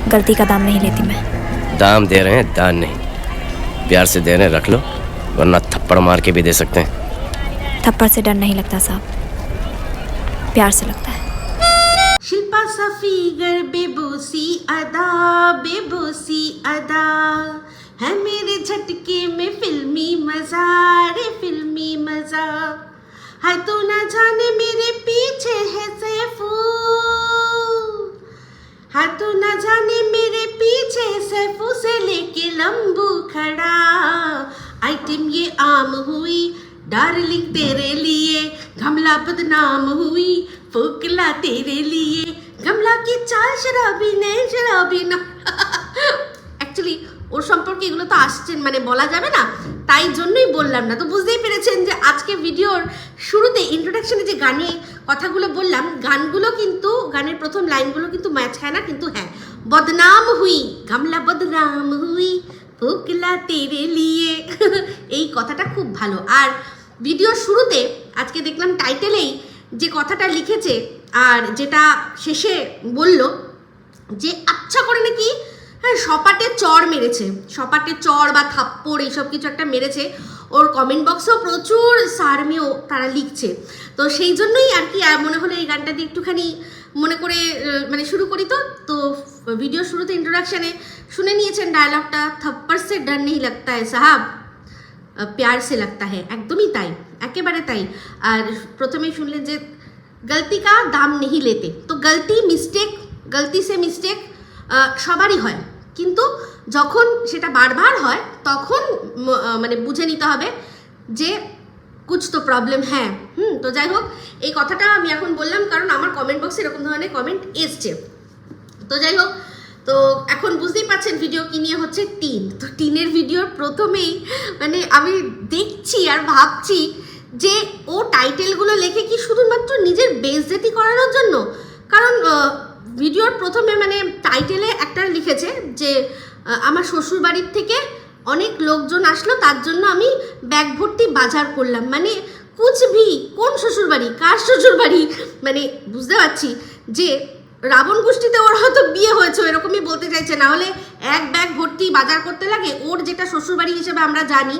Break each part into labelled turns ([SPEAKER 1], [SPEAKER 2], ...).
[SPEAKER 1] गलती का दाम नहीं लेती मैं।
[SPEAKER 2] दाम दे रहे हैं, दान नहीं। प्यार से दे रहे हैं, रख लो, वरना थप्पड़ मार के भी दे सकते हैं।
[SPEAKER 1] थप्पड़ से डर नहीं लगता साहब, प्यार से लगता है।
[SPEAKER 3] शिल्पा सा फिगर बेबूसी अदा है मेरे झटके में फिल्मी मजा रे फिल्मी मजा है तू ना जाने मेरे पीछे है सैफू है तू ना जाने मेरे पीछे सैफू से लेके लंबू खड़ा आइटम ये आम हुई डार्लिंग तेरे लिए गमला बदनाम हुई फोकला तेरे लिए गमला की चाल शराबी না অ্যাকচুয়ালি ওর সম্পর্কে এগুলো তো আসছে মানে বলা যাবে না, তাই জন্যই বললাম না। তো বুঝতেই পেরেছেন যে আজকে ভিডিওর শুরুতে ইন্ট্রোডাকশনে যে গানে কথাগুলো বললাম, গানগুলো কিন্তু গানের প্রথম লাইনগুলো কিন্তু ম্যাচ খায় না, কিন্তু হ্যাঁ, বদনাম হুই গামলা বদনাম হুই ফোকলা তেরে লিয়ে এই কথাটা খুব ভালো। আর ভিডিওর শুরুতে আজকে দেখলাম টাইটেলেই যে কথাটা লিখেছে আর যেটা শেষে বলল যে আচ্ছা করে নাকি হ্যাঁ সপাটে চড় মেরেছে, সপাটে চড় বা থাপ্পড় এইসব কিছু একটা মেরেছে। ওর কমেন্ট বক্সেও প্রচুর সারমেও তারা লিখছে, তো সেই জন্যই আর কি মনে হলো এই গানটা দিয়ে একটুখানি মনে করে মানে শুরু করি। তো ভিডিও শুরুতে ইন্ট্রোডাকশানে শুনে নিয়েছেন ডায়লগটা, থপ্পড় সে ডর নেই লাগতা হ্যায় সাহাব প্যার সে লাগতা হ্যায়, একদমই তাই, একেবারে তাই। আর প্রথমেই শুনলেন যে গলতি কা দাম নেই লেতে, তো গলতি মিস্টেক, গলতি সে মিস্টেক সবারই হয়, কিন্তু যখন সেটা বারবার হয় তখন মানে বুঝে নিতে হবে যে কুছ তো প্রবলেম হ্যাঁ। তো যাই হোক, এই কথাটা আমি এখন বললাম কারণ আমার কমেন্ট বক্সে এরকম ধরনের কমেন্ট এসছে। তো যাই হোক, তো এখন বুঝতেই পারছেন ভিডিও কি নিয়ে হচ্ছে, টিন। তো টিনের ভিডিওর প্রথমেই মানে আমি দেখছি আর ভাবছি যে ও টাইটেলগুলো লেখে কি শুধুমাত্র নিজের বেইজ্জতি করানোর জন্য, কারণ ভিডিওর প্রথমে মানে টাইটেলে একটা লিখেছে যে আমার শ্বশুর বাড়ির থেকে অনেক লোকজন আসলো তার জন্য আমি ব্যাগ ভর্তি বাজার করলাম, মানে কুচভি কোন শ্বশুর বাড়ি, কার শ্বশুর বাড়ি, মানে বুঝতে পারছি যে রাবণ গোষ্ঠীতে ওর হয়তো বিয়ে হয়েছে এরকমই বলতে চাইছে, না হলে এক ব্যাগ ভর্তি বাজার করতে লাগে। ওর যেটা শ্বশুরবাড়ি হিসেবে আমরা জানি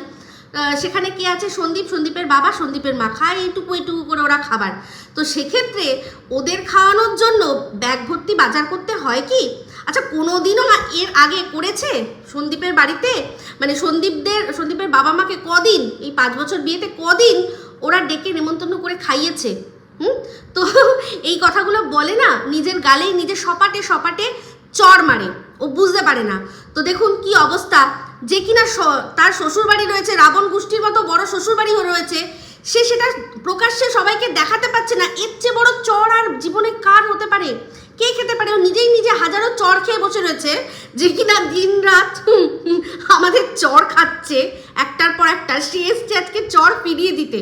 [SPEAKER 3] সেখানে কে আছে, সন্দীপ, সন্দীপের বাবা, সন্দীপের মা, খায় এইটুকু এইটুকু করে ওরা খাবার। তো সেক্ষেত্রে ওদের খাওয়ানোর জন্য ব্যাগ ভর্তি বাজার করতে হয় কি? আচ্ছা, কোনোদিনও এর আগে করেছে সন্দীপের বাড়িতে? মানে সন্দীপের বাবা মাকে কদিন এই 5 বছর বিয়েতে কদিন ওরা ডেকে নেমন্তন্ন করে খাইয়েছে? তো এই কথাগুলো বলে না, নিজের গালেই নিজে সপাটে সপাটে চড় মারে, ও বুঝতে পারে না। তো দেখুন কি অবস্থা, যে কিনা তার শ্বশুরবাড়ি রয়েছে, রাবণ গোষ্ঠীর মতো বড় শ্বশুরবাড়ি রয়েছে, সে সেটা প্রকাশ্যে সবাইকে দেখাতে পারছে না। এর চেয়ে বড় চড় আর জীবনে কার হতে পারে? কে খেতে পারে? ও নিজেই নিজে হাজারো চড় খেয়ে বসে রয়েছে, যে কিনা দিন রাত আমাদের চড় খাচ্ছে একটার পর একটা। সে এসছে আজকে চড় ফিরিয়ে দিতে,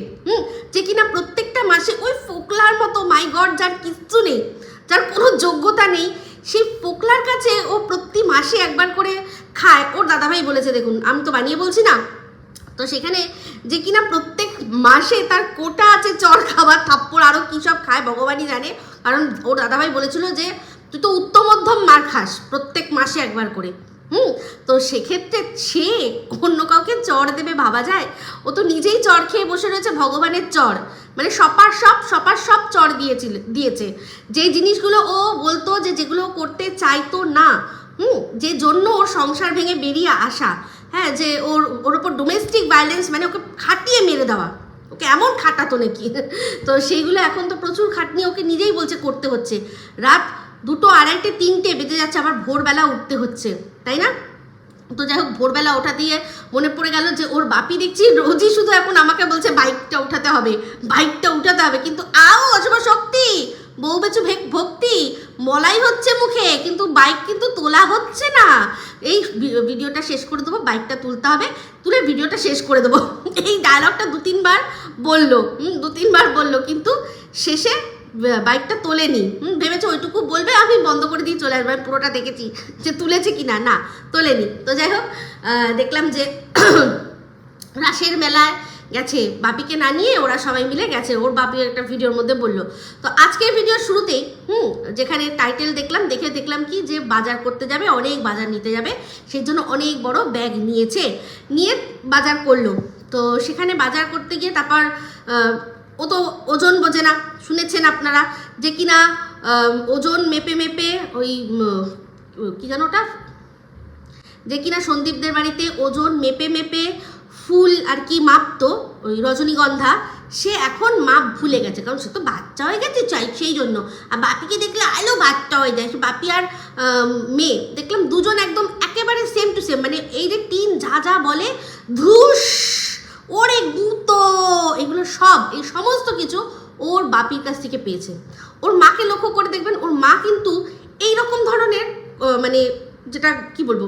[SPEAKER 3] যে কিনা প্রত্যেকটা মাসে ওই ফোকলার মতো, মাই গড, যার কিচ্ছু নেই, যার কোনো যোগ্যতা নেই, সেই ফোকলার কাছে ও প্রতি মাসে একবার করে খায়। ওর দাদাভাই বলেছে, দেখুন আমি তো বানিয়ে বলছি না। তো সেখানে যে কিনা প্রত্যেক মাসে তার কোটা আছে চড় খাবার, থাপ্পড় আরও কী সব খায় ভগবানই জানে, কারণ ওর দাদাভাই বলেছিল যে তুই তো উত্তম মধ্যম মার খাস প্রত্যেক মাসে একবার করে। তো সেক্ষেত্রে সে অন্য কাউকে চড় দেবে ভাবা যায়? ও তো নিজেই চড় খেয়ে বসে রয়েছে, ভগবানের চড়, মানে সপার সব চড় দিয়েছে। যে জিনিসগুলো ও বলতো যে যেগুলো করতে চাইতো না, যে জন্য ওর সংসার ভেঙে বেরিয়ে আসা, হ্যাঁ, যে ওর ওপর ডোমেস্টিক ভায়োলেন্স, মানে ওকে খাটিয়ে মেরে দেওয়া, ওকে এমন খাটাতো নাকি। তো সেইগুলো এখন তো প্রচুর খাটনি ওকে নিজেই বলছে করতে হচ্ছে। রাত 2টো, 2:30, 3টে বেজে যাচ্ছে, আবার ভোরবেলা উঠতে হচ্ছে, তাই না? তো যাই হোক, ভোরবেলা ওঠা দিয়ে মনে পড়ে গেল যে ওর বাপি দেখছি রোজই শুধু এখন আমাকে বলছে বাইকটা উঠাতে হবে, কিন্তু অশুভ শক্তি, বউ বেচু ভক্তি, মলাই হচ্ছে মুখে, কিন্তু বাইক কিন্তু তোলা হচ্ছে না। এই ভিডিওটা শেষ করে দেবো, বাইকটা তুলতে হবে, তুলে ভিডিওটা শেষ করে দেবো। এই ডায়লগটা 2-3 বার বললো, কিন্তু শেষে বাইকটা তোলেনি। ভেবেছে ওইটুকু বলবে, আমি বন্ধ করে দিয়ে চলে আসবো। আমি পুরোটা দেখেছি যে তুলেছে কিনা, না তোলেনি। তো যাই হোক, দেখলাম যে রাসের মেলায় গেছে বাপিকে না নিয়ে, ওরা সবাই মিলে গেছে, ওর বাপি একটা ভিডিওর মধ্যে বললো। তো আজকের ভিডিওর শুরুতেই যেখানে টাইটেল দেখলাম কি যে বাজার করতে যাবে, অনেক বাজার নিতে যাবে, সেই জন্য অনেক বড় ব্যাগ নিয়ে বাজার করলো। তো সেখানে বাজার করতে গিয়ে তারপর ও তো ওজন বোঝে না, শুনেছেন আপনারা যে কিনা ওজন মেপে ওই কি জানো ওটা, যে কিনা সন্দীপদের বাড়িতে ওজন মেপে ফুল আর কি মাপতো, ওই রজনীগন্ধা, সে এখন মাপ ভুলে গেছে, কারণ সে তো বাচ্চা হয়ে গেছে সেই জন্য। আর বাপিকে দেখলে আলো বাচ্চা হয়ে যায়, বাপি আর মেয়ে দেখলাম দুজন একদম একেবারে সেম টু সেম, মানে এই যে টিন যা বলে ধুস ওরে গুতো, এগুলো সব এই সমস্ত কিছু ওর বাপির কাছ থেকে পেয়েছে। ওর মাকে লক্ষ্য করে দেখবেন, ওর মা কিন্তু এইরকম ধরনের মানে যেটা কি বলবো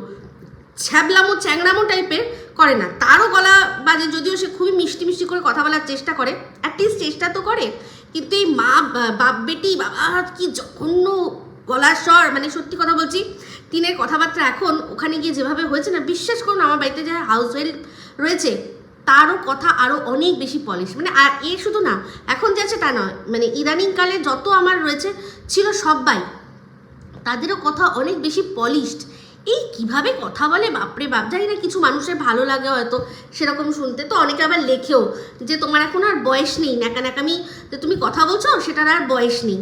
[SPEAKER 3] ছ্যাবলামো চ্যাংড়ামো টাইপের করে না, তারও গলা বাজে, যদিও সে খুবই মিষ্টি করে কথা বলার চেষ্টা করে, অ্যাটলিস্ট চেষ্টা তো করে, কিন্তু এই মা বাপ বেটি বাবা কি জঘন্য গলার স্বর, মানে সত্যি কথা বলছি, টিনের কথাবার্তা এখন ওখানে গিয়ে যেভাবে হয়েছে না, বিশ্বাস করুন আমার বাড়িতে যে হাউস ওয়াইফ রয়েছে তারও কথা আরও অনেক বেশি পলিশ, মানে আর এ শুধু না এখন যে আছে তা নয়, মানে ইদানিংকালে যত আমার রয়েছে ছিল সবাই, তাদেরও কথা অনেক বেশি পলিশড। এই কিভাবে কথা বলে বাপরে বাপ, জানি না কিছু মানুষের ভালো লাগে হয়তো সেরকম শুনতে, তো অনেকে আবার লেখেও যে তোমার এখন আর বয়স নেই, ন্যাকামি যে তুমি কথা বলছো সেটার আর বয়স নেই।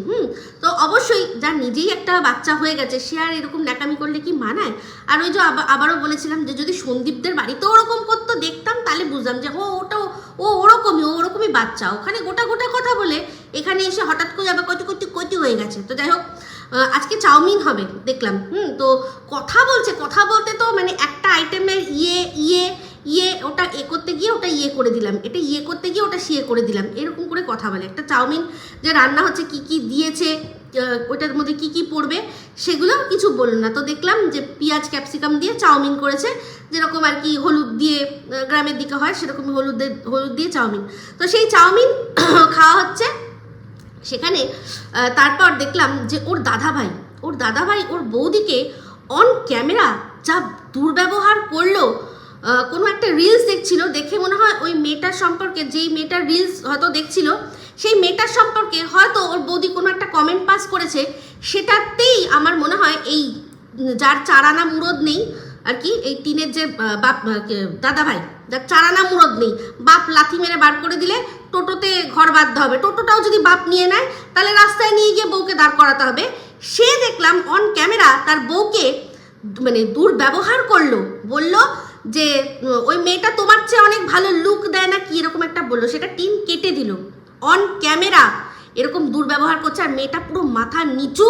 [SPEAKER 3] তো অবশ্যই যার নিজেই একটা বাচ্চা হয়ে গেছে সে আর এরকম ন্যাকামি করলে কি মানায়? আর ওই যে আবারও বলেছিলাম যে যদি সন্দীপদের বাড়িতে ওরকম করতো দেখতাম, তাহলে বুঝলাম যে ওরকমই বাচ্চা, ওখানে গোটা কথা বলে এখানে এসে হঠাৎ করে আবার কটি হয়ে গেছে। তো যাই হোক, আজকে চাউমিন হবে দেখলাম, তো কথা বলতে তো মানে একটা আইটেমের ইয়ে ওটা করতে গিয়ে ওটা করে দিলাম, এটা করতে গিয়ে ওটা করে দিলাম, এরকম করে কথা বলে। একটা চাউমিন যে রান্না হচ্ছে কি দিয়েছে, ওটার মধ্যে কি পড়বে সেগুলো কিছু বলল না। তো দেখলাম যে পেঁয়াজ ক্যাপসিকাম দিয়ে চাউমিন করেছে, যেরকম আর কি হলুদ দিয়ে গ্রামের দিকে হয় সেরকম হলুদ দিয়ে চাউমিন। তো সেই চাউমিন খাওয়া হচ্ছে সেখানে। তারপর দেখলাম যে ওর দাদাভাই ওর বৌদিকে অন ক্যামেরা যা দুর্ব্যবহার করলো। কোনো একটা রিলস দেখছিল, দেখে মনে হয় ওই মেয়েটার সম্পর্কে, যেই মেয়েটার রিলস হয়তো দেখছিল সেই মেয়েটার সম্পর্কে হয়তো ওর বৌদি কোনো একটা কমেন্ট পাস করেছে, সেটাতেই আমার মনে হয় এই যার চারানা মুরদ নেই আর কি, এই টিনের যে বাপ দাদাভাই যার চারানা মুরদ নেই, বাপ লাথি মেরে বার করে দিলে টোটোতে ঘর বাঁধতে হবে, টোটোটাও যদি বাপ নিয়ে নেয় তাহলে রাস্তায় নিয়ে গিয়ে বউকে দাঁড় করাতে হবে। সে দেখলাম অন ক্যামেরা তার বউকে মানে দুর্ব্যবহার করলো, বলল যে ওই মেয়েটা তোমার চেয়ে অনেক ভালো লুক দেয় না কি এরকম একটা বললো, সেটা টিন কেটে দিল অন ক্যামেরা, এরকম দুর্ব্যবহার করছে। আর মেয়েটা পুরো মাথা নিচু,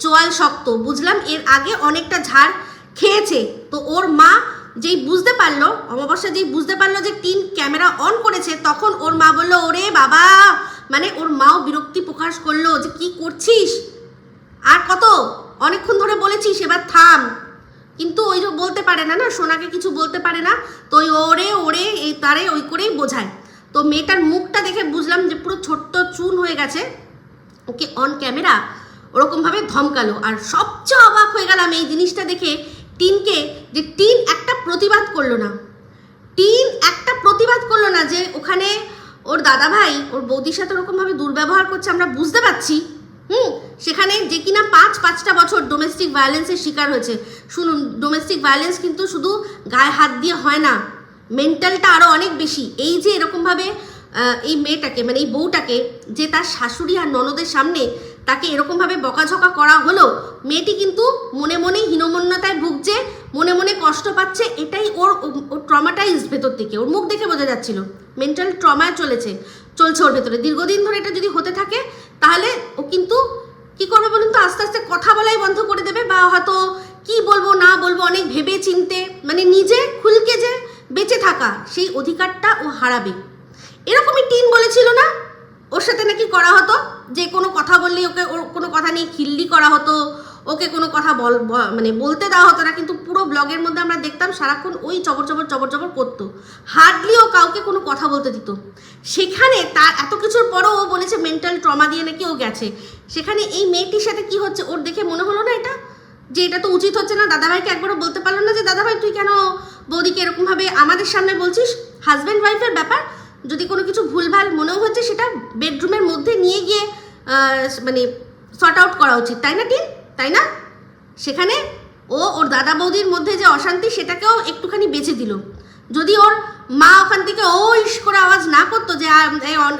[SPEAKER 3] চোয়াল শক্ত, বুঝলাম এর আগে অনেকটা ঝাড় খেয়েছে। তো ওর মা যেই বুঝতে পারলো, অমাবস্যা যেই বুঝতে পারলো যে টিন ক্যামেরা অন করেছে, তখন ওর মা বললো ওরে বাবা, মানে ওর মাও বিরক্তি প্রকাশ করলো যে কি করছিস, আর কত অনেকক্ষণ ধরে বলেছিস, এবার থাম। কিন্তু ওই যে বলতে পারে না, সোনাকে কিছু বলতে পারে না, তো ওই ওরে এই তারে ওই করেই বোঝায়। তো মেয়েটার মুখটা দেখে বুঝলাম যে পুরো ছোট্ট চুন হয়ে গেছে, ওকে অন ক্যামেরা ওরকমভাবে ধমকালো। আর সবচেয়ে অবাক হয়ে গেলাম এই জিনিসটা দেখে টিনকে, যে টিন একটা প্রতিবাদ করলো না যে ওখানে ওর দাদাভাই ওর বৌদির সাথে ওরকমভাবে দুর্ব্যবহার করছে, আমরা বুঝতে পারছি। সেখানে যে কিনা পাঁচটা বছর ডোমেস্টিক ভায়োলেন্সের শিকার হয়েছে। শুনুন, ডোমেস্টিক ভায়োলেন্স কিন্তু শুধু গায়ে হাত দিয়ে হয় না, মেন্টালটা আরও অনেক বেশি। এই যে এরকমভাবে এই মেয়েটাকে মানে এই বউটাকে যে তার শাশুড়ি আর ননদের সামনে তাকে এরকমভাবে বকাঝকা করা হলো, মেয়েটি কিন্তু মনে মনে হীনমন্যতায় ভুগছে, মনে মনে কষ্ট পাচ্ছে, এটাই ওর ট্রমাটাইজড ভেতর থেকে, ওর মুখ দেখে বোঝা যাচ্ছিল মেন্টাল ট্রমায় চলছে ওর ভেতরে। দীর্ঘদিন ধরে এটা যদি হতে থাকে তাহলে ও কিন্তু কি করবে বলুন তো, আস্তে আস্তে কথা বলাই বন্ধ করে দেবে, বা হয়তো কি বলবো না বলবো অনেক ভেবে চিনতে, মানে নিজে খুলকে যে বেঁচে থাকা সেই অধিকারটা ও হারাবে। এরকমই টিন বলেছিল না, ওর সাথে নাকি করা হতো, যে কোনো কথা বললেই ওকে ওর কোনো কথা নিয়ে খিল্লি করা হতো, ওকে কোনো কথা মানে বলতে দেওয়া হতো না। কিন্তু পুরো ব্লগের মধ্যে আমরা দেখতাম সারাক্ষণ ওই চবর করতো, হার্ডলি ও কাউকে কোনো কথা বলতে দিত। সেখানে তার এত কিছুর পরও ও বলেছে মেন্টাল ট্রমা দিয়ে নাকি ও গেছে। সেখানে এই মেয়েটির সাথে কি হচ্ছে ওর দেখে মনে হলো না এটা, যে এটা তো উচিত হচ্ছে না। দাদাভাইকে একবারও বলতে পারলো না যে দাদাভাই তুই কেন বৌদিকে এরকমভাবে আমাদের সামনে বলছিস, হাজব্যান্ড ওয়াইফের ব্যাপার, যদি কোনো কিছু ভুলভাল মনেও হচ্ছে সেটা বেডরুমের মধ্যে নিয়ে গিয়ে মানে সর্ট আউট করা উচিত, তাই না টিন? তাই না? সেখানে ওর দাদা বৌদির মধ্যে যে অশান্তি সেটাকেও একটুখানি বেঁচে দিল। যদি ওর মা ওখান থেকে ইস করে আওয়াজ না করতো যে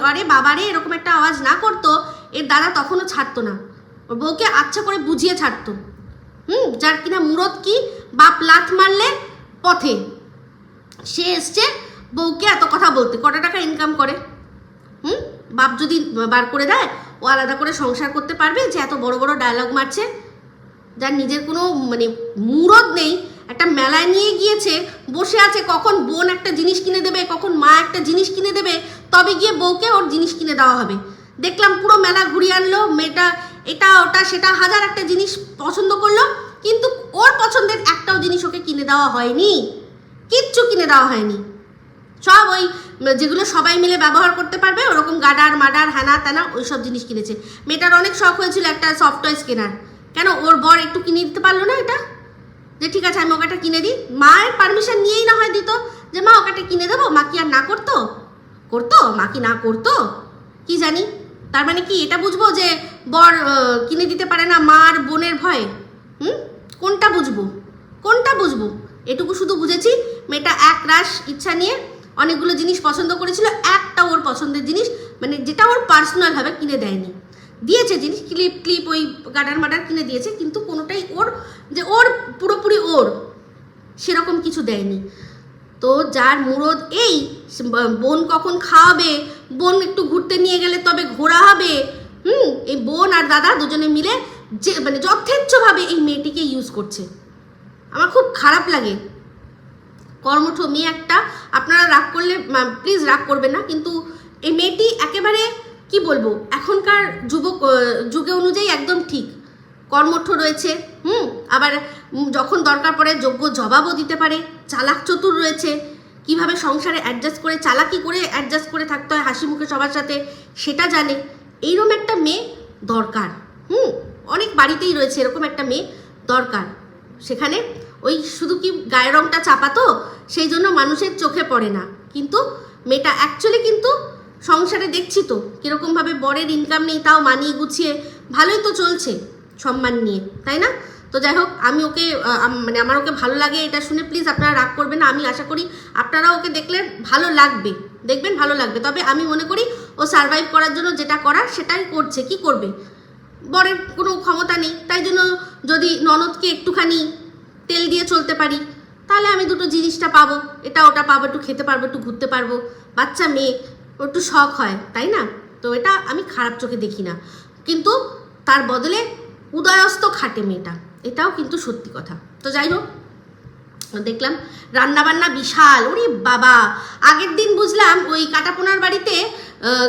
[SPEAKER 3] আরে বাবারে এরকম একটা আওয়াজ না করতো, এর দাদা তখনও ছাড়তো না, ওর বউকে আচ্ছা করে বুঝিয়ে ছাড়তো। যার কিনা মুরত কি বাপ লাথ মারলে পথে, সে এসছে বউকে এত কথা বলতে। কটা টাকা ইনকাম করে? বাপ যদি বার করে দেয়, ও আলাদা করে সংসার করতে পারবে যে এত বড় বড় ডায়লগ মারছে, যার নিজের কোনো মানে মুরত নেই, একটা মেলায় নিয়ে গিয়েছে, বসে আছে কখন বোন একটা জিনিস কিনে দেবে, কখন মা একটা জিনিস কিনে দেবে, তবে গিয়ে বউকে ওর জিনিস কিনে দেওয়া হবে। দেখলাম পুরো মেলা ঘুরিয়ে আনলো, মেয়েটা এটা ওটা সেটা হাজার একটা জিনিস পছন্দ করলো, কিন্তু ওর পছন্দের একটাও জিনিস ওকে কিনে দেওয়া হয়নি, কিচ্ছু কিনে দেওয়া হয়নি। সব ওই যেগুলো সবাই মিলে ব্যবহার করতে পারবে ওরকম গাডার মাডার হ্যানা ত্যানা ওই সব জিনিস কিনেছে। মেয়েটার অনেক শখ হয়েছিল একটা সফট টয়েস কেনার, কেন ওর বর একটু কিনে দিতে পারলো না এটা, যে ঠিক আছে আমি ওকাটা কিনে দিই, মায়ের পারমিশন নিয়েই না হয় দিত যে মা ওকাটা কিনে দেবো, মা কি আর না করতো? মা কি না করতো কি জানি। তার মানে কি এটা বুঝবো যে বর কিনে দিতে পারে না মার বোনের ভয়ে? কোনটা বুঝবো? এটুকু শুধু বুঝেছি মেয়েটা এক রাশ ইচ্ছা নিয়ে অনেকগুলো জিনিস পছন্দ করেছিল, একটা ওর পছন্দের জিনিস মানে যেটা ওর পার্সোনালভাবে কিনে দেয়নি। দিয়েছে জিনিস ক্লিপ ওই গাডার মাডার কিনে দিয়েছে, কিন্তু কোনোটাই ওর পুরোপুরি ওর সেরকম কিছু দেয়নি। তো যার মুরদ এই বোন কখন খাওয়াবে, বোন একটু ঘুরতে নিয়ে গেলে তবে ঘোরা হবে, এই বোন আর দাদা দুজনে মিলে যে মানে যথেচ্ছভাবে এই মেয়েটিকে ইউজ করছে। আমার খুব খারাপ লাগে। কর্মঠ মেয়ে একটা, আপনারা রাগ করলে প্লিজ রাগ করবেন না, কিন্তু এই মেয়েটি একেবারে কি বলবো এখনকার যুগে অনুযায়ী একদম ঠিক, কর্মঠ রয়েছে, আবার যখন দরকার পড়ে যোগ্য জবাবও দিতে পারে, চালাক চতুর রয়েছে, কিভাবে সংসারে অ্যাডজাস্ট করে চালাকি করে অ্যাডজাস্ট করে থাকতে হয় হাসি মুখে সবার সাথে সেটা জানে। এইরকম একটা মেয়ে দরকার, অনেক বাড়িতেই রয়েছে এরকম একটা মেয়ে দরকার। সেখানে ওই শুধু কি গায়ের রংটা চাপাতো সেই জন্য মানুষের চোখে পড়ে না, কিন্তু মেয়েটা অ্যাকচুয়ালি কিন্তু সংসারে দেখছি তো কীরকমভাবে বরের ইনকাম নেই, তাও মানিয়ে গুছিয়ে ভালোই তো চলছে সম্মান নিয়ে, তাই না? তো যাই হোক, আমি ওকে মানে আমার ওকে ভালো লাগে এটা শুনে প্লিজ আপনারা রাগ করবেন না। আমি আশা করি আপনারা ওকে দেখলে ভালো লাগবে, দেখবেন ভালো লাগবে। তবে আমি মনে করি ও সারভাইভ করার জন্য যেটা করার সেটাই করছে। কি করবে, বরের কোনো ক্ষমতা নেই, তাই জন্য যদি ননদকে একটুখানি তেল দিয়ে চলতে পারি তাহলে আমি দুটো জিনিসটা পাবো, এটা ওটা পাবো, একটু খেতে পারবো, একটু ঘুরতে পারবো, বাচ্চা মেয়ে একটু শখ হয়, তাই না? তো এটা আমি খারাপ চোখে দেখি না, কিন্তু তার বদলে উদয়স্ত খাটে মেয়েটা, এটাও কিন্তু সত্যি কথা। তো যাই হোক, দেখলাম রান্নাবান্না বিশাল, ওরে বাবা। আগের দিন বুঝলাম ওই কাটাপোনার বাড়িতে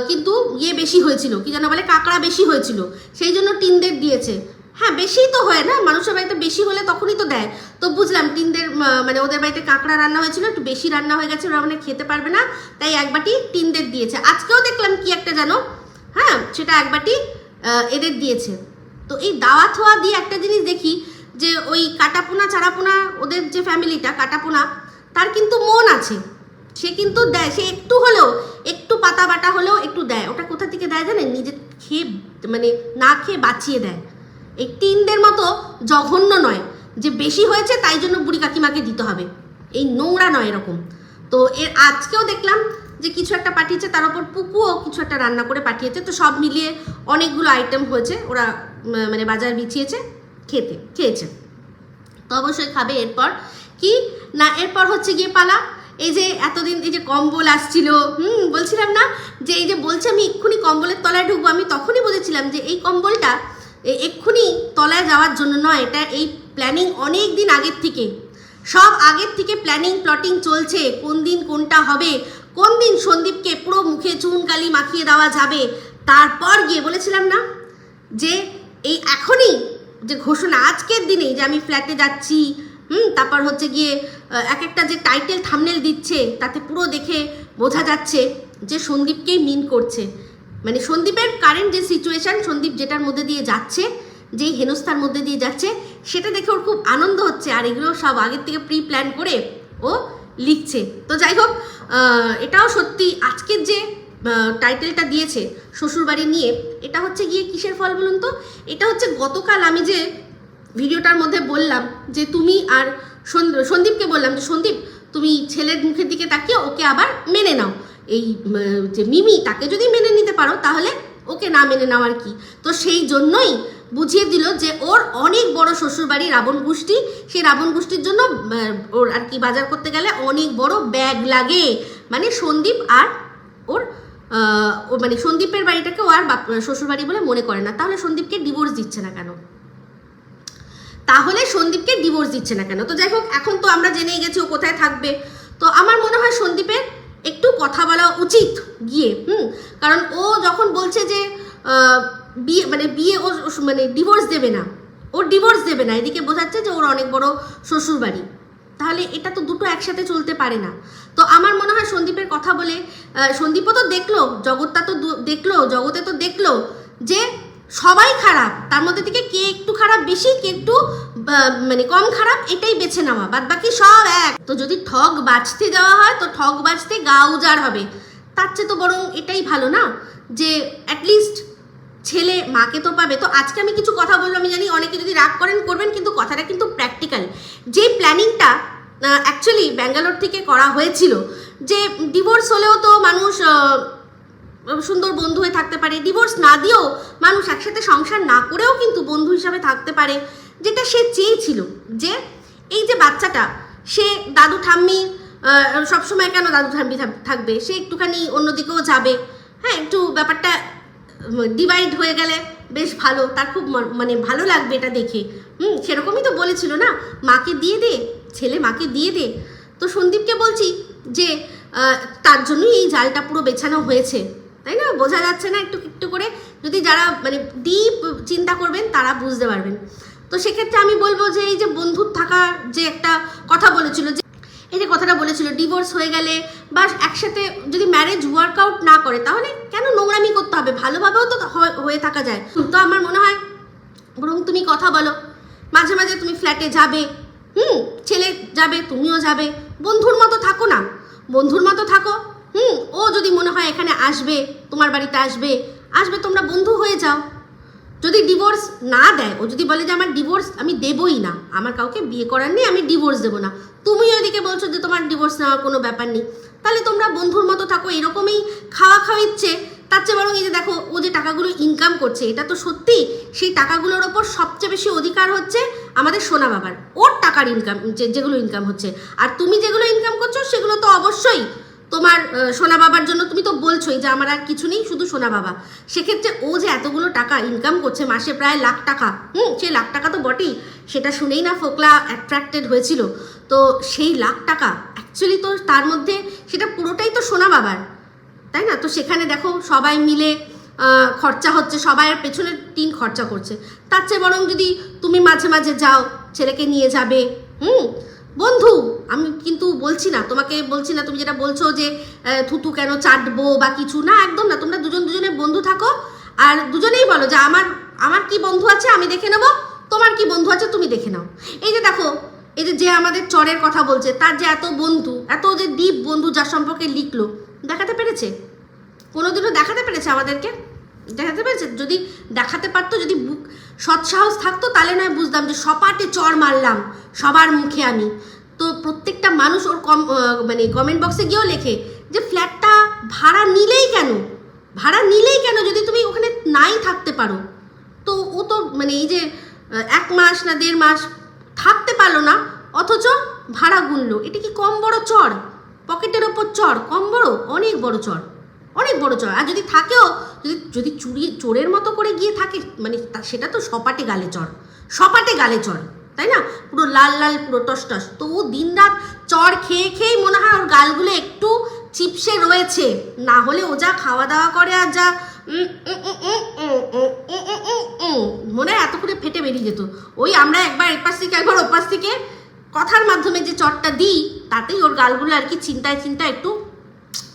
[SPEAKER 3] কিন্তু বেশি হয়েছিল, কি যেন বলে কাঁকড়া বেশি হয়েছিল, সেই জন্য টিনদের দিয়েছে। হ্যাঁ, বেশিই তো হয় না, মানুষের বাড়িতে বেশি হলে তখনই তো দেয়। তো বুঝলাম টিনদের মানে ওদের বাড়িতে কাঁকড়া রান্না হয়েছিল, একটু বেশি রান্না হয়ে গেছে, ওরা মানে খেতে পারবে না, তাই এক বাটি টিনদের দিয়েছে। আজকেও দেখলাম কি একটা জানো, হ্যাঁ সেটা এক বাটি এদের দিয়েছে। তো এই দাওয়া থোয়া দিয়ে একটা জিনিস দেখি যে ওই কাটাপোনা চারাপোনা ওদের যে ফ্যামিলিটা কাটাপোনা, তার কিন্তু মন আছে, সে কিন্তু দেয়, সে একটু হলেও একটু পাতা বাটা হলেও একটু দেয়। ওটা কোথা থেকে দেয় জানেন? নিজে খেয়ে মানে না খেয়ে বাঁচিয়ে দেয়। এই টিনদের মতো জঘন্য নয় যে বেশি হয়েছে তাই জন্য বুড়ি কাকিমাকে দিতে হবে, এই নোংরা নয় এরকম। তো এর আজকেও দেখলাম যে কিছু একটা পাঠিয়েছে, তার উপর পুকুও কিছু একটা রান্না করে পাঠিয়েছে। তো সব মিলিয়ে অনেকগুলো আইটেম হয়েছে, ওরা মানে বাজার বিছিয়েছে, খেয়েছে। তো অবশ্যই খাবে। এরপর কি না, এরপর হচ্ছে গিয়ে পালা। এই যে এতদিন এই যে কম্বল আসছিল, বলছিলাম না যে এই যে বলছে আমি এক্ষুনি কম্বলের তলায় ঢুকবো, আমি তখনই বুঝেছিলাম যে এই কম্বলটা এক্ষুনি তলায় যাওয়ার জন্য নয়, এটা এই প্ল্যানিং অনেক দিন আগের থেকে, সব আগের থেকে প্ল্যানিং প্লটিং চলছে, কোন দিন কোনটা হবে, কোন দিন সন্দীপকে পুরো মুখে চুন কালি মাখিয়ে দেওয়া যাবে। তারপর গিয়ে বলেছিলাম না যে এই এখনই যে ঘোষণা আজকের দিনেই যে আমি ফ্ল্যাটে যাচ্ছি, তারপর হচ্ছে গিয়ে এক একটা যে টাইটেল থাম্বনেল দিচ্ছে তাতে পুরো দেখে বোঝা যাচ্ছে যে সন্দীপকেই মিন করছে। মানে সন্দীপের কারেন্ট যে সিচুয়েশান, সন্দীপ যেটার মধ্যে দিয়ে যাচ্ছে, যেই হেনস্থার মধ্যে দিয়ে যাচ্ছে, সেটা দেখে ওর খুব আনন্দ হচ্ছে। আর এগুলো সব আগের থেকে প্রি প্ল্যান করে ও লিখছে। তো যাই হোক, এটাও সত্যি আজকের যে টাইটেলটা দিয়েছে শ্বশুরবাড়ি নিয়ে, এটা হচ্ছে গিয়ে কিসের ফল বলুন তো? এটা হচ্ছে গতকাল আমি যে ভিডিওটার মধ্যে বললাম যে তুমি আর সন্দীপকে বললাম যে সন্দীপ তুমি ছেলের মুখের দিকে তাকিয়ে ওকে আবার মেনে নাও, এই যে মিমি তাকে যদি মেনে নিতে পারো তাহলে ওকে না মেনে নেওয়ার কি। তো সেই জন্যই বুঝিয়ে দিল যে ওর অনেক বড় শ্বশুরবাড়ি রাবণ গোষ্ঠী, সেই রাবণ গোষ্ঠীর জন্য ওর আর কি বাজার করতে গেলে অনেক বড় ব্যাগ লাগে। মানে সন্দীপ আর ওর মানে সন্দীপের বাড়িটাকে ও আর শ্বশুরবাড়ি বলে মনে করে না। তাহলে সন্দীপকে ডিভোর্স দিচ্ছে না কেন? তো যাই হোক, এখন তো আমরা জেনেই গেছি ও কোথায় থাকবে। তো আমার মনে হয় সন্দীপের একটু কথা বলা উচিত গিয়ে, কারণ ও যখন বলছে যে বিয়ে ও মানে ডিভোর্স দেবে না, এদিকে বোঝাচ্ছে যে ওর অনেক বড় শ্বশুরবাড়ি, তাহলে এটা তো দুটো একসাথে চলতে পারে না। তো আমার মনে হয় সন্দীপের কথা বলে, সন্দীপও তো দেখলো, জগতে তো দেখলো যে সবাই খারাপ, তার মধ্যে থেকে কে একটু খারাপ বেশি, কে একটু মানে কম খারাপ, এটাই বেছে নেওয়া, বাদ বাকি সব এক। তো যদি ঠগ বাঁচতে যাওয়া হয় তো ঠগ বাঁচতে গা উজাড় হবে। তার চেয়ে তো বরং এটাই ভালো না, যে অ্যাটলিস্ট ছেলে মাকে তো পাবে। তো আজকে আমি কিছু কথা বলবো, আমি জানি অনেকে যদি রাগ করবেন, কিন্তু কথাটা কিন্তু প্র্যাকটিক্যাল। যে প্ল্যানিংটা অ্যাকচুয়ালি ব্যাঙ্গালোর থেকে করা হয়েছিল, যে ডিভোর্স হলেও তো মানুষ সুন্দর বন্ধু হয়ে থাকতে পারে, ডিভোর্স না দিয়েও মানুষ একসাথে সংসার না করেও কিন্তু বন্ধু হিসাবে থাকতে পারে, যেটা সে চেয়েছিল। যে এই যে বাচ্চাটা, সে দাদু ঠাম্মি সবসময় কেন দাদু ঠাম্মি থাকবে, সে একটুখানি অন্যদিকেও যাবে, হ্যাঁ, একটু ব্যাপারটা ডিভাইড হয়ে গেলে বেশ ভালো, তার খুব মানে ভালো লাগবে এটা দেখে। সেরকমই তো বলেছিল না, মাকে দিয়ে দে, ছেলে মাকে দিয়ে দে। তো সন্দীপকে বলছি যে তার জন্যই এই জালটা পুরো বেছানো হয়েছে, তাই না? বোঝা যাচ্ছে না একটু একটু করে? যদি যারা মানে ডিপ চিন্তা করবেন তারা বুঝতে পারবেন। তো সেক্ষেত্রে আমি বলবো যে এই যে বন্ধুর থাকার যে একটা কথা বলেছিল, যে এই যে কথাটা বলেছিল ডিভোর্স হয়ে গেলে বা একসাথে যদি ম্যারেজ ওয়ার্কআউট না করে, তাহলে কেন নোংরামি করতে হবে? ভালোভাবেও তো হয়ে থাকা যায়। তো আমার মনে হয় বরং তুমি কথা বলো, মাঝে মাঝে তুমি ফ্ল্যাটে যাবে, ছেলে যাবে, তুমিও যাবে, বন্ধুর মতো থাকো না, ও যদি মনে হয় এখানে আসবে, তোমার বাড়িতে আসবে, তোমরা বন্ধু হয়ে যাও। যদি ডিভোর্স না দেয়, ও যদি বলে যে আমার ডিভোর্স আমি দেবই না, আমার কাউকে বিয়ে করার নেই, আমি ডিভোর্স দেবো না, তুমি ওইদিকে বলছো যে তোমার ডিভোর্স নেওয়ার কোনো ব্যাপার নেই, তাহলে তোমরা বন্ধুর মতো থাকো। এরকমই খাওয়াচ্ছে, তার চেয়ে বরং এই যে দেখো ও যে টাকাগুলো ইনকাম করছে, এটা তো সত্যি সেই টাকাগুলোর ওপর সবচেয়ে বেশি অধিকার হচ্ছে আমাদের সোনা বাবার। ওর টাকার ইনকাম, যেগুলো ইনকাম হচ্ছে, আর তুমি যেগুলো ইনকাম করছো সেগুলো তো অবশ্যই তোমার সোনা বাবার জন্য। তুমি তো বলছোই যে আমার আর কিছু নেই, শুধু সোনা বাবা। সেক্ষেত্রে ও যে এতগুলো টাকা ইনকাম করছে, মাসে প্রায় লাখ টাকা, সেই লাখ টাকা তো বটেই, সেটা শুনেই না ফোকলা অ্যাট্রাক্টেড হয়েছিল। তো সেই লাখ টাকা অ্যাকচুয়ালি তো তার মধ্যে সেটা পুরোটাই তো সোনা বাবার, তাই না? তো সেখানে দেখো সবাই মিলে খরচা হচ্ছে, সবাইয়ের পেছনে টিন খরচা করছে। তার চেয়ে বরং যদি তুমি মাঝে মাঝে যাও, ছেলেকে নিয়ে যাবে, বন্ধু। আমি কিন্তু বলছি না, তুমি যেটা বলছো যে থুতু কেন চাটবো বা কিছু না, একদম না। তোমরা দুজনের বন্ধু থাকো, আর দুজনেই বলো যে আমার কি বন্ধু আছে আমি দেখে নেবো, তোমার কি বন্ধু আছে তুমি দেখে নাও। এই যে দেখো, এই যে আমাদের চরের কথা বলছে, তার যে এত বন্ধু, এত যে ডিপ বন্ধু, যার সম্পর্কে লিখলো, দেখাতে পেরেছে? কোনোদিনও দেখাতে পেরেছে আমাদেরকে? দেখাতে পেরেছে? যদি দেখাতে পারতো, যদি বুক সৎসাহস থাকতো, তাহলে নয় বুঝতাম যে সপাটে চর মারলাম সবার মুখে আমি। তো প্রত্যেকটা মানুষ ওর মানে কমেন্ট বক্সে গিয়েও লেখে যে ফ্ল্যাটটা ভাড়া নিলেই কেন যদি তুমি ওখানে নাই থাকতে পারো। তো ও তো মানে এই যে 1 মাস না 1.5 মাস থাকতে পারলো না, অথচ ভাড়া গুনলো। এটা কি কম বড় চর? পকেটের ওপর চর, কম বড়? অনেক বড় চর। আর যদি থাকেও, যদি চোরের মতো করে গিয়ে থাকে, মানে সেটা তো সপাটে গালে চর, তাই না? পুরো লাল পুরো টস। তো ও দিনরাত চর খেয়েই মনে হয় ওর গালগুলো একটু চিপসে রয়েছে, না হলে ও যা খাওয়া দাওয়া করে আর যা মনে হয় এত করে ফেটে বেরিয়ে যেত। ওই আমরা একবার এপাশ থেকে একবার ওপাশ থেকে কথার মাধ্যমে যে চরটা দিই, তাতেই ওর গালগুলো আর কি চিন্তায় একটু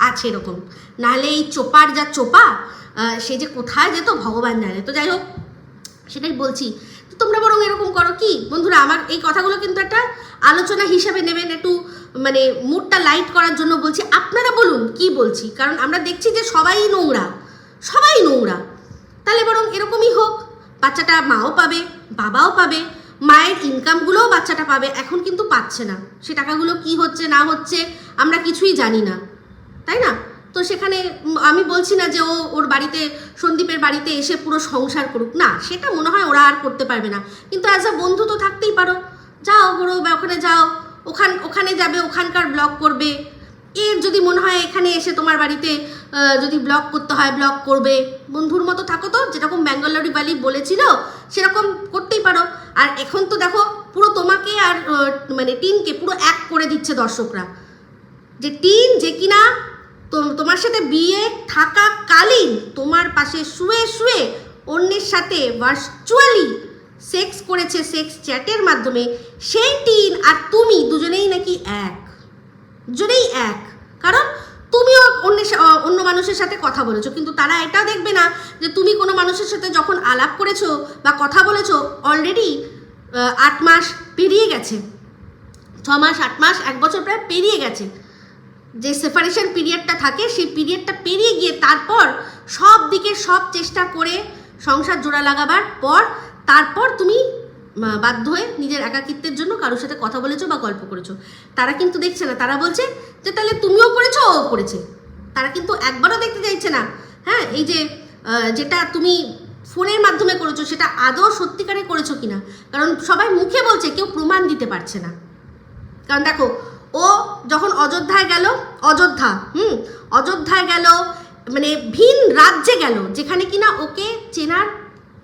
[SPEAKER 3] আছে এরকম। নাহলে এই চোপার যা চোপা, সে যে কোথায় যেত ভগবান জানে। তো যাই হোক, সেটাই বলছি, তোমরা বরং এরকম করো কি বন্ধুরা। আমার এই কথাগুলো কিন্তু একটা আলোচনা হিসেবে নেবেন, একটু মানে মুডটা লাইট করার জন্য বলছি। আপনারা বলুন কি বলছি, কারণ আমরা দেখছি যে সবাই নোংরা, সবাই নোংরা। তাহলে বরং এরকমই হোক, বাচ্চাটা মাও পাবে, বাবাও পাবে, মায়ের ইনকামগুলোও বাচ্চাটা পাবে। এখন কিন্তু পাচ্ছে না, সে টাকাগুলো কি হচ্ছে না হচ্ছে আমরা কিছুই জানি না, তাই না? তো সেখানে আমি বলছি না যে ওর বাড়িতে, সন্দীপের বাড়িতে এসে পুরো সংসার করুক, না, সেটা মনে হয় ওরা আর করতে পারবে না। কিন্তু অ্যাজ আ বন্ধু তো থাকতেই পারো, যাও বড়ো ওখানে যাও, ওখানে যাবে, ওখানকার ব্লগ করবে। এর যদি মনে হয় এখানে এসে তোমার বাড়িতে যদি ব্লগ করতে হয় ব্লগ করবে, বন্ধুর মতো থাকো। তো যেরকম ব্যাঙ্গালোরি বালি বলেছিল সেরকম করতেই পারো। আর এখন তো দেখো পুরো তোমাকে আর মানে টিনকে পুরো এক করে দিচ্ছে দর্শকরা, যে টিন যে কিনা তোমার সাথে বিয়ে থাকাকালীন তোমার পাশে শুয়ে শুয়ে অন্যের সাথে ভার্চুয়ালি সেক্স করেছে, সেক্স চ্যাটের মাধ্যমে, সেই টিন আর তুমি দুজনেই নাকি দুজনেই এক। কারণ তুমিও অন্য মানুষের সাথে কথা বলেছো, কিন্তু তারা এটা দেখবে না যে তুমি কোনো মানুষের সাথে যখন আলাপ করেছো বা কথা বলেছো অলরেডি 8 মাস পেরিয়ে গেছে, 6 মাস 8 মাস 1 বছর প্রায় পেরিয়ে গেছে। যে সেপারেশন পিরিয়ডটা থাকে সেই পিরিয়ডটা পেরিয়ে গিয়ে তারপর সব দিকে সব চেষ্টা করে সংসার জোড়া লাগাবার পর তারপর তুমি বাধ্য হয়ে নিজের একাকিত্বের জন্য কারোর সাথে কথা বলেছো বা গল্প করেছো। তারা কিন্তু দেখছে না, তারা বলছে যে তাহলে তুমিও করেছো ও করেছে। তারা কিন্তু একবারও দেখতে চাইছে না, হ্যাঁ, এই যে যেটা তুমি ফোনের মাধ্যমে করেছো সেটা আদৌ সত্যিকারে করেছো কিনা। কারণ সবাই মুখে বলছে, কেউ প্রমাণ দিতে পারছে না। কারণ দেখো, ও যখন অযোধ্যায় গেল, অযোধ্যায় গেল মানে ভিন রাজ্যে গেল, যেখানে কিনা ওকে চেনার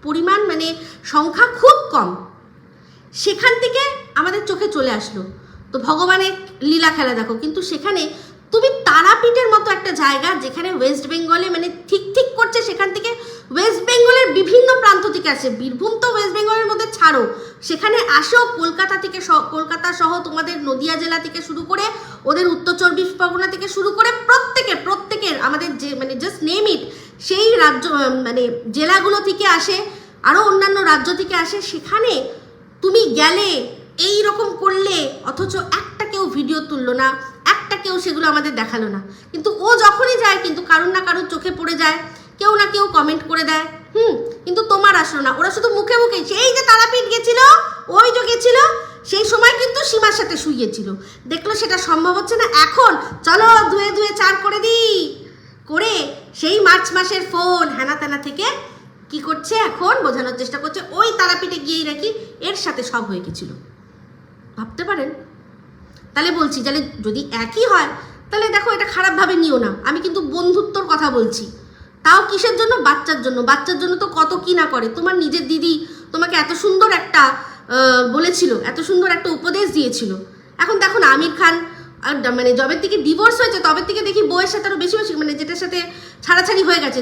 [SPEAKER 3] পরিমাণ মানে সংখ্যা খুব কম, সেখান থেকে আমাদের চোখে চলে আসলো। তো ভগবানের লীলা খেলা দেখো। কিন্তু সেখানে তুমি তারাপীঠের মতো একটা জায়গা, যেখানে ওয়েস্ট বেঙ্গলে মানে ঠিক করছে, সেখান থেকে ওয়েস্ট বেঙ্গলের বিভিন্ন প্রান্ত থেকে আসে। বীরভূম তো ওয়েস্ট বেঙ্গলের মধ্যে ছাড়ো, সেখানে আসেও কলকাতা সহ তোমাদের নদিয়া জেলা থেকে শুরু করে ওদের উত্তর 24 পরগনা থেকে শুরু করে প্রত্যেকের আমাদের যে মানে জাস্ট নেম ইট, সেই রাজ্য মানে জেলাগুলো থেকে আসে, আরও অন্যান্য রাজ্য থেকে আসে। সেখানে তুমি গেলে এই রকম করলে, অথচ একটা কেউ ভিডিও তুললো না, একটা কেউ সেগুলো আমাদের দেখালো না। কিন্তু ও যখনই যায় কিন্তু কারুর না কারুর চোখে পড়ে যায়, কেউ না কেউ কমেন্ট করে দেয়, কিন্তু তোমার আসলো না। ওরা শুধু মুখে সেই যে তারাপীঠ গেছিল, ওই যে গেছিল, সেই সময় কিন্তু সীমার সাথে শুয়েছিল, দেখলো সেটা সম্ভব হচ্ছে না। এখন চলো ধুয়ে চার করে দিই করে সেই মার্চ মাসের ফোন হ্যানা ত্যানা থেকে কি করছে, এখন বোঝানোর চেষ্টা করছে ওই তারাপীঠে গিয়েই নাকি এর সাথে সব হয়ে গেছিল। ভাবতে পারেন? তাহলে বলছি, তাহলে যদি একই হয় তাহলে দেখো এটা খারাপভাবে নিও না। আমি কিন্তু বন্ধুত্বর কথা বলছি, তাও কিসের জন্য? বাচ্চার জন্য। বাচ্চার জন্য তো কত কি না করে। তোমার নিজের দিদি তোমাকে এত সুন্দর একটা বলেছিল, এত সুন্দর একটা উপদেশ দিয়েছিল। এখন দেখো না, আমির খান মানে যবের থেকে ডিভোর্স হয়েছে তবের থেকে দেখি বউয়ের সাথে আরও বেশি মানে যেটার সাথে ছাড়াছাড়ি হয়ে গেছে,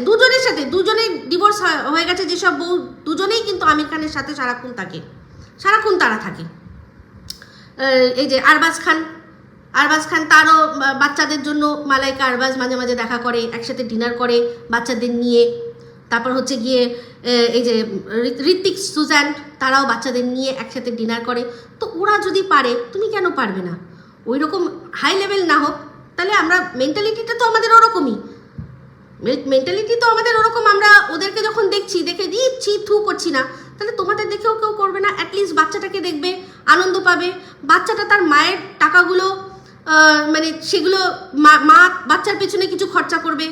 [SPEAKER 3] দুজনের ডিভোর্স হয়ে গেছে যেসব বউ, দুজনেই কিন্তু আমির খানের সাথে সারাক্ষণ তারা থাকে। এই যে আরবাজ খান তারও বাচ্চাদের জন্য মালাইকা আরবাজ মাঝে মাঝে দেখা করে, একসাথে ডিনার করে বাচ্চাদের নিয়ে। তারপর হচ্ছে গিয়ে এই যে ঋত্বিক সুজান, তারাও বাচ্চাদের নিয়ে একসাথে ডিনার করে। তো ওরা যদি পারে, তুমি কেন পারবে না? ওই রকম হাই লেভেল না হোক, তাহলে আমরা মেন্টালিটিটা তো আমাদের ওরকমই, আমরা ওদেরকে যখন দেখে দিচ্ছি থু করছি না, তাহলে তোমাদের দেখেও কেউ করবে না? অ্যাটলিস্ট বাচ্চাটাকে দেখবে, আনন্দ পাবে। বাচ্চাটা তার মায়ের টাকাগুলো মানে সেগুলো মা বাচ্চার পেছনে কিছু খরচা করবে।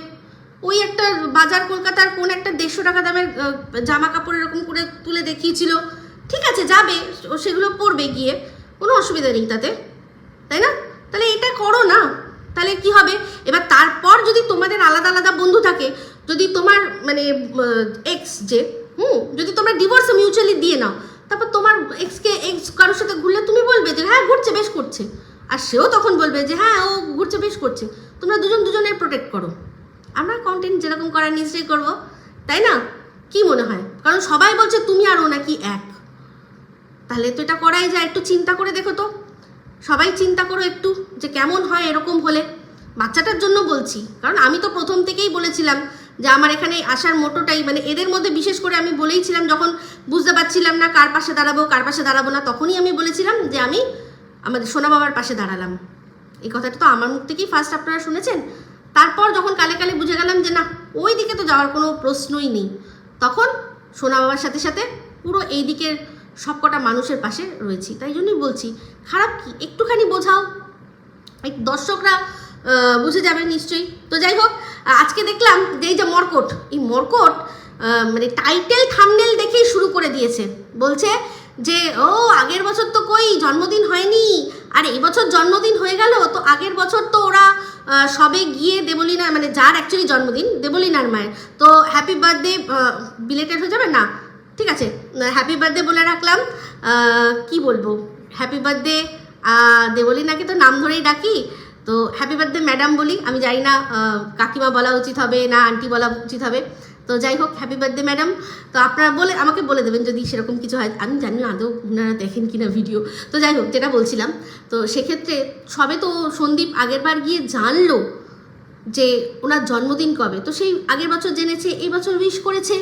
[SPEAKER 3] ওই একটা বাজার কলকাতার কোন একটা 150 টাকা দামের জামা কাপড় এরকম করে তুলে দেখিয়েছিল, ঠিক আছে যাবে, সেগুলো পরবে গিয়ে, কোনো অসুবিধা নেই তাতে, তাই না? তাহলে এটা করো না, তাহলে কি হবে? এবার তারপর যদি তোমাদের আলাদা আলাদা বন্ধু থাকে, যদি তোমার মানে এক্স যে যদি তোমরা ডিভোর্স মিউচুয়ালি দিয়ে নাও, তারপর তোমার এক্স কারোর সাথে ঘুরলে তুমি বলবে যে হ্যাঁ ঘুরছে, বেশ করছে, আর সেও তখন বলবে যে হ্যাঁ ও ঘুরছে, বেশ করছে। তোমরা দুজনের প্রোটেক্ট করো। আমরা কন্টেন্ট যেরকম করার নিশ্চয়ই করবো, তাই না? কি মনে হয়? কারণ সবাই বলছে তুমি আর ও নাকি এক, তাহলে তো এটা করাই যায়। একটু চিন্তা করে দেখো তো, সবাই চিন্তা করো একটু, যে কেমন হয় এরকম হলে। বাচ্চাটার জন্য বলছি, কারণ আমি তো প্রথম থেকেই বলেছিলাম যে আমার এখানে আসার মোটোটাই মানে এদের মধ্যে বিশেষ করে আমি বলেইছিলাম যখন বুঝতে পারছিলাম না কার পাশে দাঁড়াবো না, তখনই আমি বলেছিলাম যে আমি আমাদের সোনা বাবার পাশে দাঁড়ালাম। এই কথাটা তো আমার মুখ থেকেই ফার্স্ট আপনারা শুনেছেন। তারপর যখন কালে কালে বুঝে গেলাম যে না ওই দিকে তো যাওয়ার কোনো প্রশ্নই নেই, তখন সোনা বাবার সাথে সাথে পুরো এই দিকের সবকটা মানুষের পাশে রয়েছি। তাই জন্যই বলছি খারাপ কি, একটুখানি বোঝাও, এই দর্শকরা বুঝে যাবে নিশ্চয়ই। তো যাই হোক, আজকে দেখলাম যে এই যে মর্কট, এই মর্কট মানে টাইটেল থাম্বনেল দেখেই শুরু করে দিয়েছে, বলছে যে ও আগের বছর তো কই জন্মদিন হয়নি, আর এই বছর জন্মদিন হয়ে গেল, তো আগের বছর তো ওরা সবে গিয়ে দেবলীনা মানে যার অ্যাকচুয়ালি জন্মদিন দেবলীনার মায়ের, তো হ্যাপি বার্থডে বিলেটেড হয়ে যাবে না, ঠিক আছে হ্যাপি বার্থডে বলে রাখলাম। কি বলবো, হ্যাপি বার্থডে দেবলীনাকে তো নাম ধরেই ডাকি, তো হ্যাপি বার্থডে ম্যাডাম বলি, আমি জানি না কাকিমা বলা উচিত হবে না আন্টি বলা উচিত হবে, তো যাই হোক হ্যাপি বার্থডে ম্যাডাম। তো আপনারা আমাকে বলে দেবেন যদি সেরকম কিছু হয়, আমি জানি না আদৌ আপনারা দেখেন কিনা ভিডিও। তো যাই হোক যেটা বলছিলাম, তো সেক্ষেত্রে সবে তো সন্দীপ আগের বার গিয়ে জানলো যে ওনার জন্মদিন কবে, তো সেই আগের বছর জেনেছে, এই বছর উইশ করেছে,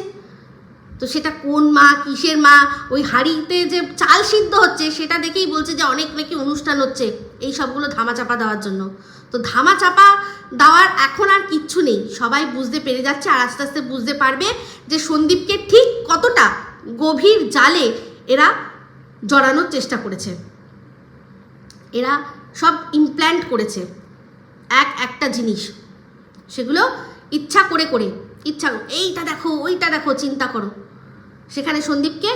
[SPEAKER 3] তো সেটা কোন মা কিসের মা, ওই হাঁড়িতে যে চাল সিদ্ধ হচ্ছে সেটা দেখেই বলছে যে অনেক নাকি অনুষ্ঠান হচ্ছে, এই সবগুলো ধামাচাপা দেওয়ার জন্য। তো ধামাচাপা দেওয়ার এখন আর কিচ্ছু নেই, সবাই বুঝতে পেরে যাচ্ছে, আর আস্তে আস্তে বুঝতে পারবে যে সন্দীপকে ঠিক কতটা গভীর জালে এরা জড়ানোর চেষ্টা করেছে, এরা সব ইমপ্ল্যান্ট করেছে একটা জিনিস, সেগুলো ইচ্ছা করে এইটা দেখো ওইটা দেখো চিন্তা করো, সেখানে সন্দীপকে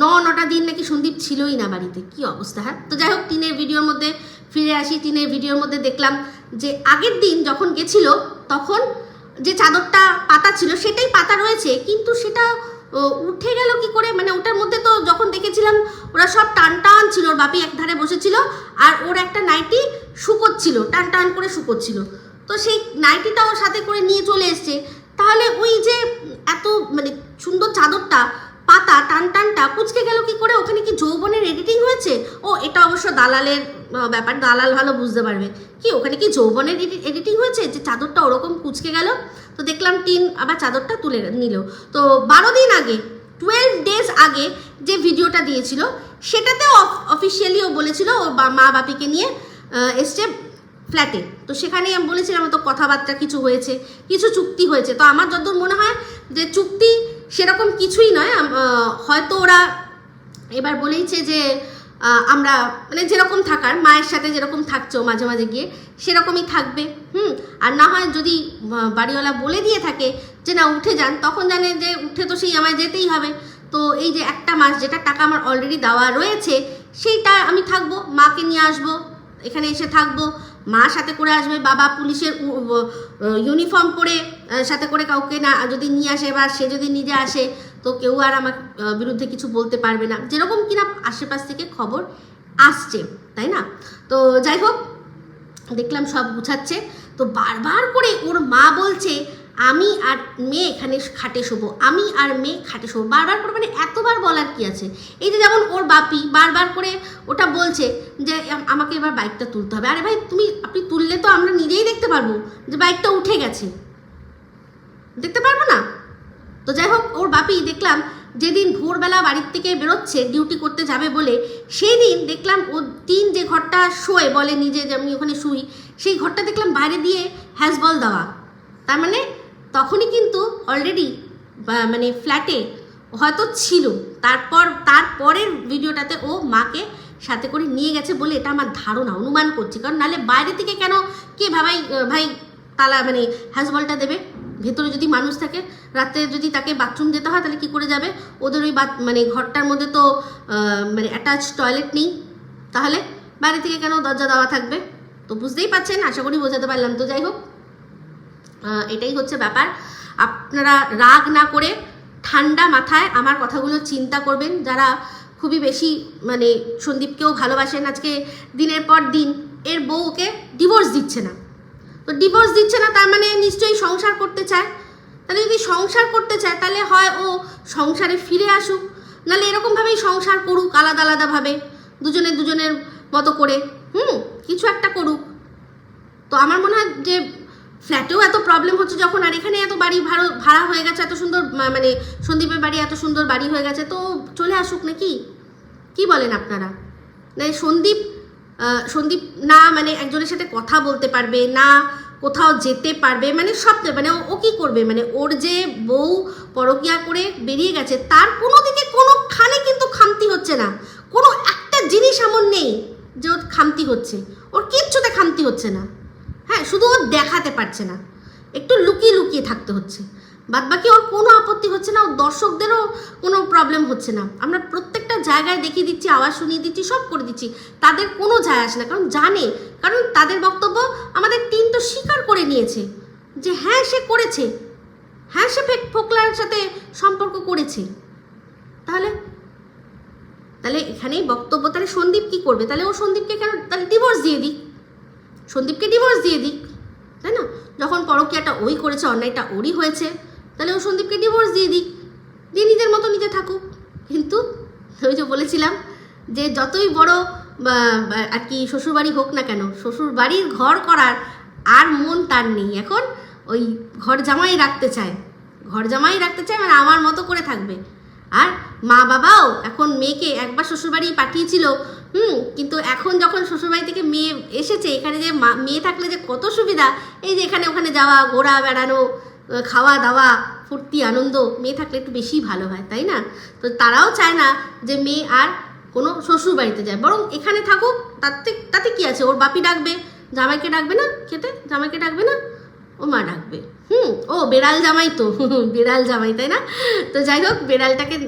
[SPEAKER 3] 9টা দিন নাকি সন্দীপ ছিলই না বাড়িতে, কি অবস্থা। হ্যাঁ, তো যাই হোক টিনের ভিডিওর মধ্যে ফিরে আসি। টিনের ভিডিওর মধ্যে দেখলাম যে আগের দিন যখন গেছিল তখন যে চাদরটা পাতা ছিল সেটাই পাতা রয়েছে, কিন্তু সেটা উঠে গেল কি করে, মানে ওটার মধ্যে তো যখন দেখেছিলাম ওরা সব টান ছিল, ওর বাপি একধারে বসেছিল আর ওর একটা নাইটি শুকোচ্ছিল, টান করে শুকোচ্ছিল, তো সেই নাইটিটা ওর সাথে করে নিয়ে চলে এসছে, তাহলে ওই যে এত মানে সুন্দর চাদরটা পাতা টানটা কুচকে গেল কি করে, ওখানে কি যৌবনের এডিটিং হয়েছে? ও এটা অবশ্য দালালের ব্যাপার, দালাল ভালো বুঝতে পারবে, কি ওখানে কি যৌবনের এডিটিং হয়েছে যে চাদরটা ওরকম কুচকে গেল। তো দেখলাম টিন আবার চাদরটা তুলে নিল। তো 12 দিন আগে 12 ডেজ আগে যে ভিডিওটা দিয়েছিল সেটাতেও অফিসিয়ালি ও বলেছিল ওর মা বাপিকে নিয়ে এসছে ফ্ল্যাটে, তো সেখানে আমি বলেছিলাম তো কথাবার্তা কিছু হয়েছে, কিছু চুক্তি হয়েছে, তো আমার যতদূর মনে হয় যে চুক্তি সেরকম কিছুই নয়, হয়তো ওরা এবার বলেইছে যে আমরা মানে যেরকম থাকার মায়ের সাথে যেরকম থাকছো মাঝে মাঝে গিয়ে সেরকমই থাকবে, আর না হয় যদি বাড়িওয়ালা বলে দিয়ে থাকে যে না উঠে যান, তখন জানে যে উঠে তো সেই আমায় যেতেই হবে, তো এই যে একটা মাস যেটা টাকা আমার অলরেডি দেওয়া রয়েছে সেইটা আমি থাকবো, মাকে নিয়ে আসবো, এখানে এসে থাকবো, মা সাথে করে আসবে, বাবা পুলিশের ইউনিফর্ম পরে সাথে করে কাউকে না যদি নিয়ে আসে বা সে যদি নিজে আসে তো কেউ আর আমার বিরুদ্ধে কিছু বলতে পারবে না, যেরকম কিনা আশেপাশ থেকে খবর আসছে, তাই না। তো যাই হোক দেখলাম সব গুছাচ্ছে, তো বারবার করে ওর মা বলছে আমি আর মেয়ে এখানে খাটে শোবো, আমি আর মেয়ে খাটে শোবো, বারবার করে, মানে এতবার বলার কি আছে। এই যে যেমন ওর বাপি বারবার করে ওটা বলছে যে আমাকে এবার বাইকটা তুলতে হবে, আরে ভাই আপনি তুললে তো আমরা নিজেই দেখতে পারবো যে বাইকটা উঠে গেছে, দেখতে পারবো না। তো যাই হোক ওর বাপি দেখলাম যেদিন ভোরবেলা বাড়ির থেকে বেরোচ্ছে ডিউটি করতে যাবে বলে, সেই দিন দেখলাম ও টিন যে ঘরটা শোয় বলে নিজে যে আমি ওখানে শুই, সেই ঘরটা দেখলাম বাইরে দিয়ে হ্যাজবল দেওয়া, তার মানে তখনই কিন্তু অলরেডি মানে ফ্ল্যাটে হয়তো ছিল। তারপরের ভিডিওটাতে ও মাকে সাথে করে নিয়ে গেছে বলে এটা আমার ধারণা, অনুমান করছি, কারণ নাহলে বাইরে থেকে কেন কে ভাই তালা মানে হ্যাজবলটা দেবে, ভেতরে যদি মানুষ থাকে, রাতে যদি তাকে বাথরুম যেতে হয় তাহলে কি করে যাবে, ওদের ওই মানে ঘরটার মধ্যে তো মানে অ্যাটাচ টয়লেট নেই, তাহলে বাইরে থেকে কেন দরজা দেওয়া থাকবে, তো বুঝতেই পারছেন, আশা করি বোঝাতে পারলাম। তো যাই হোক এটাই হচ্ছে ব্যাপার, আপনারা রাগ না করে ঠান্ডা মাথায় আমার কথাগুলো চিন্তা করবেন, যারা খুবই বেশি মানে সন্দীপকেও ভালোবাসেন। আজকে দিনের পর দিন এর বউ ওকে ডিভোর্স দিচ্ছে না, তো ডিভোর্স দিচ্ছে না তার মানে নিশ্চয়ই সংসার করতে চায়, তাহলে যদি সংসার করতে চায় তাহলে হয় ও সংসারে ফিরে আসুক, নাহলে এরকমভাবেই সংসার করুক আলাদা আলাদাভাবে, দুজনের মতো করে কিছু একটা করুক। তো আমার মনে হয় যে ফ্ল্যাটেও এত প্রবলেম হচ্ছে যখন, আর এখানে এত বাড়ি ভাড়া হয়ে গেছে, এত সুন্দর মানে সন্দীপের বাড়ি এত সুন্দর বাড়ি হয়ে গেছে, তো চলে আসুক নাকি? কি বলেন আপনারা? না সন্দীপ না মানে একজনের সাথে কথা বলতে পারবে না, কোথাও যেতে পারবে, মানে সব মানে ও কি করবে? মানে ওর যে বউ পরকিয়া করে বেরিয়ে গেছে তার কোনো দিকে কোনোখানে কিন্তু খামতি হচ্ছে না, কোনো একটা জিনিস এমন নেই যে ওর খামতি হচ্ছে, ওর কিচ্ছুতে খামতি হচ্ছে না। হ্যাঁ, শুধু ও দেখাতে পারছে না, একটু লুকিয়ে লুকিয়ে থাকতে হচ্ছে, বাদবাকি ওর কোনো আপত্তি হচ্ছে না, ওর দর্শকদেরও কোনো প্রবলেম হচ্ছে না। আমরা প্রত্যেকটা জায়গায় দেখিয়ে দিচ্ছি, আওয়াজ শুনিয়ে দিচ্ছি, সব করে দিচ্ছি, তাদের কোনো যায় আসে না, কারণ জানে, কারণ তাদের বক্তব্য আমাদের টিম তো স্বীকার করে নিয়েছে যে হ্যাঁ সে করেছে, হ্যাঁ সে ফোকলার সাথে সম্পর্ক করেছে। তাহলে এখানেই বক্তব্য, তাহলে সন্দীপ কি করবে? তাহলে ও সন্দীপকে কেন, তাহলে ডিভোর্স দিয়ে দিক, সন্দীপকে ডিভোর্স দিয়ে দিক, তাই না? যখন পরকীয়াটা ওই করেছে, অন্যায়টা ওরই হয়েছে, তাহলে ও সন্দীপকে ডিভোর্স দিয়ে দিক, দিয়ে নিজের মতো নিজে থাকুক। কিন্তু ওই যে বলেছিলাম যে যতই বড় আর কি শ্বশুরবাড়ি হোক না কেন, শ্বশুরবাড়ির ঘর করার আর মন তার নেই, এখন ওই ঘর জামাই রাখতে চায় মানে আমার মতো করে থাকবে। আর মা বাবাও এখন মেয়েকে একবার শ্বশুরবাড়ি পাঠিয়েছিল, কিন্তু এখন যখন শ্বশুরবাড়ি থেকে মেয়ে এসেছে, এখানে যে মেয়ে থাকলে যে কত সুবিধা, এই যে এখানে ওখানে যাওয়া, ঘোরা বেড়ানো, খাওয়া দাওয়া, ফুর্তি আনন্দ, মেয়ে থাকলে একটু বেশি ভালো হয়, তাই না? তো তারাও চায় না যে মেয়ে আর কোনো শ্বশুরবাড়িতে যায়, বরং এখানে থাকুক। তাতে কি আছে? ওর বাপি ডাকবে, জামাইকে ডাকবে না খেতে, জামাইকে ডাকবে না, ও মা ডাকবে। ও বেড়াল জামাই তো বেড়াল জামাই, তাই না? তো যাই হোক,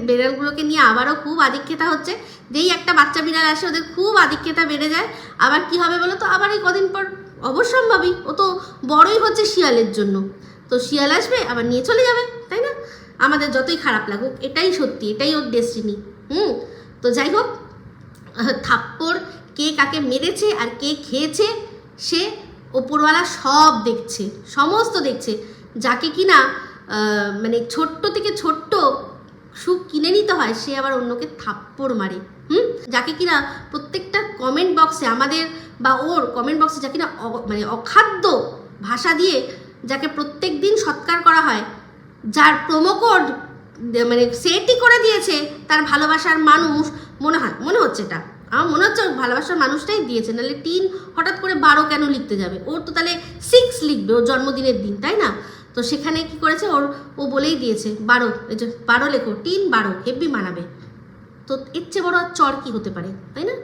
[SPEAKER 3] বেড়ালগুলোকে নিয়ে আবারও খুব আধিক্যতা হচ্ছে, যেই একটা বাচ্চা বিড়াল আসে ওদের খুব আধিক্যতা বেড়ে যায়। আবার কি হবে বলো তো? আবার এই কদিন পর অবশ্যম্ভাবী, ও তো বড়ই হচ্ছে শিয়ালের জন্য, তো শিয়াল আসবে আবার নিয়ে চলে যাবে, তাই না? আমাদের যতই খারাপ লাগুক, এটাই সত্যি, এটাই ওর ডেস্টিনি। তো যাই হোক, থাপ্পড় কে কাকে মেরেছে আর কে খেয়েছে সে ওপরওয়ালা সব দেখছে, সমস্ত দেখছে। যাকে কিনা মানে ছোট্ট থেকে ছোট্ট সুখ কিনে নিতে হয়, সে আবার অন্যকে থাপ্পড় মারে। যাকে কিনা প্রত্যেকটা কমেন্ট বক্সে আমাদের বা ওর কমেন্ট বক্সে যা কিনা মানে অখাদ্য ভাষা দিয়ে যাকে প্রত্যেক দিন সৎকার করা হয়, যার প্রোমো কোড মানে সেটই করে দিয়েছে তার ভালোবাসার মানুষ, মনে হচ্ছে এটা আমার মনে হচ্ছে ভালোবাসার মানুষটাই দিয়েছে, নাহলে 3 হঠাৎ করে 12 কেন লিখতে যাবে? ওর তো তাহলে 6 লিখবে ওর জন্মদিনের দিন, তাই না? তো সেখানে কি করেছে, ও বলেই দিয়েছে 12, এই যে 12 লেখো, 3 12 হেভি মানাবে। তো এর চেয়ে বড় আর চর কি হতে পারে, তাই না?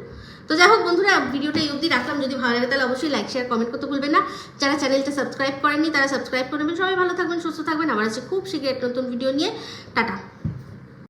[SPEAKER 3] তো যাই হোক বন্ধুরা, ভিডিওটা এই অবধি রাখলাম। যদি ভালো লাগে তাহলে অবশ্যই লাইক শেয়ার কমেন্ট করতে ভুলবেন না। যারা চ্যানেলটা সাবস্ক্রাইব করেননি তারা সাবস্ক্রাইব করে নেবেন। সবাই ভালো থাকবেন, সুস্থ থাকবেন। আবার আছে খুব শীঘ্রই একটা নতুন ভিডিও নিয়ে। টাটা।